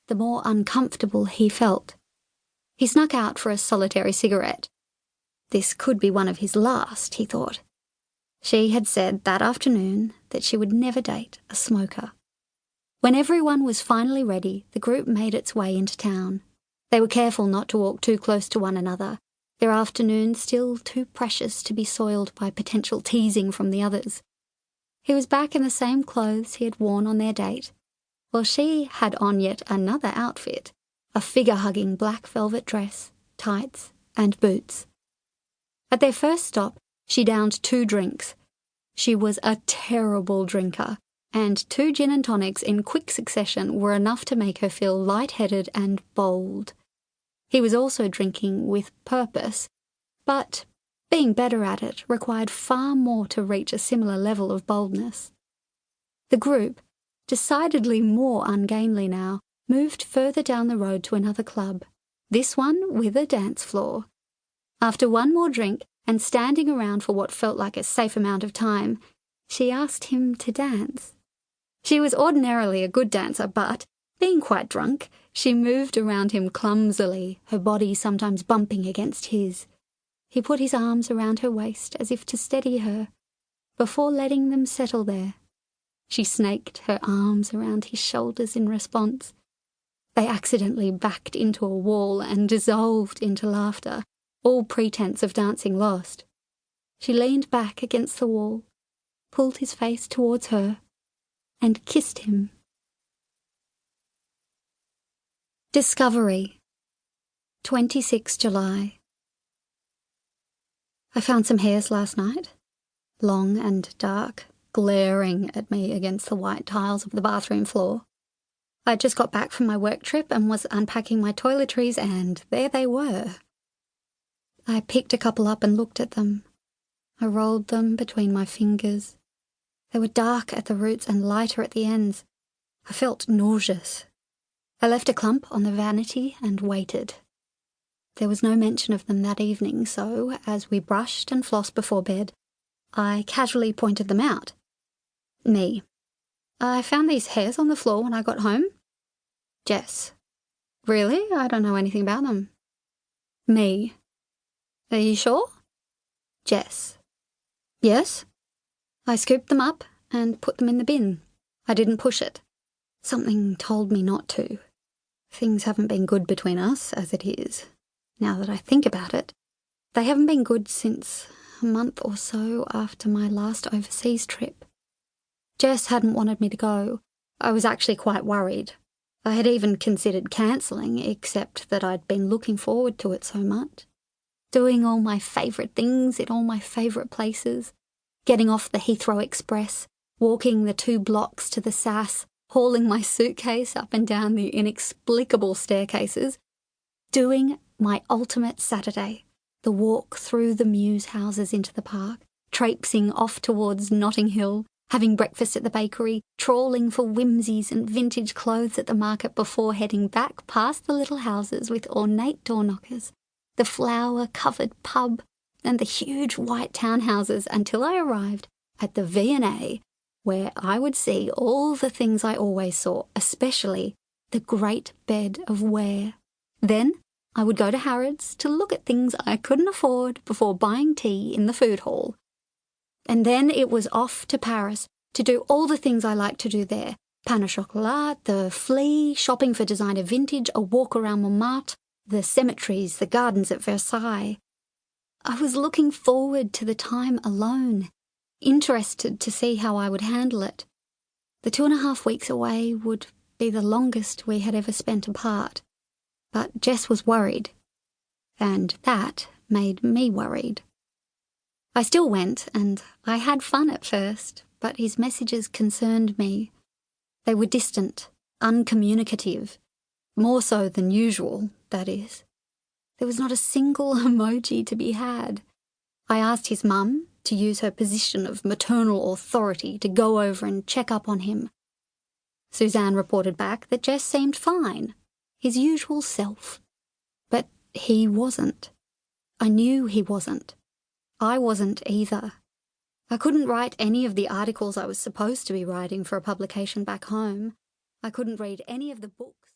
the more uncomfortable he felt. He snuck out for a solitary cigarette. This could be one of his last, he thought. She had said that afternoon that she would never date a smoker. When everyone was finally ready, the group made its way into town. They were careful not to walk too close to one another, their afternoon still too precious to be soiled by potential teasing from the others. He was back in the same clothes he had worn on their date, while she had on yet another outfit, a figure-hugging black velvet dress, tights, and boots. At their first stop, she downed 2 drinks. She was a terrible drinker, and 2 gin and tonics in quick succession were enough to make her feel light-headed and bold. He was also drinking with purpose, but being better at it required far more to reach a similar level of boldness. The group, decidedly more ungainly now, moved further down the road to another club, this one with a dance floor. After one more drink, and standing around for what felt like a safe amount of time, she asked him to dance. She was ordinarily a good dancer, but, being quite drunk, she moved around him clumsily, her body sometimes bumping against his. He put his arms around her waist as if to steady her, before letting them settle there. She snaked her arms around his shoulders in response. They accidentally backed into a wall and dissolved into laughter, all pretense of dancing lost. She leaned back against the wall, pulled his face towards her, and kissed him. Discovery, 26 July. I found some hairs last night, long and dark, glaring at me against the white tiles of the bathroom floor. I just got back from my work trip and was unpacking my toiletries, and there they were. I picked a couple up and looked at them. I rolled them between my fingers. They were dark at the roots and lighter at the ends. I felt nauseous. I left a clump on the vanity and waited. There was no mention of them that evening, so, as we brushed and flossed before bed, I casually pointed them out. Me. I found these hairs on the floor when I got home. Jess. Really? I don't know anything about them. Me. Are you sure? Jess. Yes. I scooped them up and put them in the bin. I didn't push it. Something told me not to. Things haven't been good between us, as it is. Now that I think about it, they haven't been good since a month or so after my last overseas trip. Jess hadn't wanted me to go. I was actually quite worried. I had even considered cancelling, except that I'd been looking forward to it so much. Doing all my favourite things in all my favourite places, getting off the Heathrow Express, walking the 2 blocks to the SAS, hauling my suitcase up and down the inexplicable staircases, doing my ultimate Saturday, the walk through the Muse houses into the park, traipsing off towards Notting Hill, having breakfast at the bakery, trawling for whimsies and vintage clothes at the market before heading back past the little houses with ornate door knockers, the flower-covered pub, and the huge white townhouses until I arrived at the V&A, where I would see all the things I always saw, especially the great bed of ware. Then I would go to Harrods to look at things I couldn't afford before buying tea in the food hall. And then it was off to Paris to do all the things I like to do there. Pain au chocolat, the flea, shopping for designer vintage, a walk around Montmartre, the cemeteries, the gardens at Versailles. I was looking forward to the time alone, interested to see how I would handle it. The 2.5 weeks away would be the longest we had ever spent apart. But Jess was worried, and that made me worried. I still went, and I had fun at first, but his messages concerned me. They were distant, uncommunicative, more so than usual, that is. There was not a single emoji to be had. I asked his mum to use her position of maternal authority to go over and check up on him. Suzanne reported back that Jess seemed fine, his usual self. But he wasn't. I knew he wasn't. I wasn't either. I couldn't write any of the articles I was supposed to be writing for a publication back home. I couldn't read any of the books.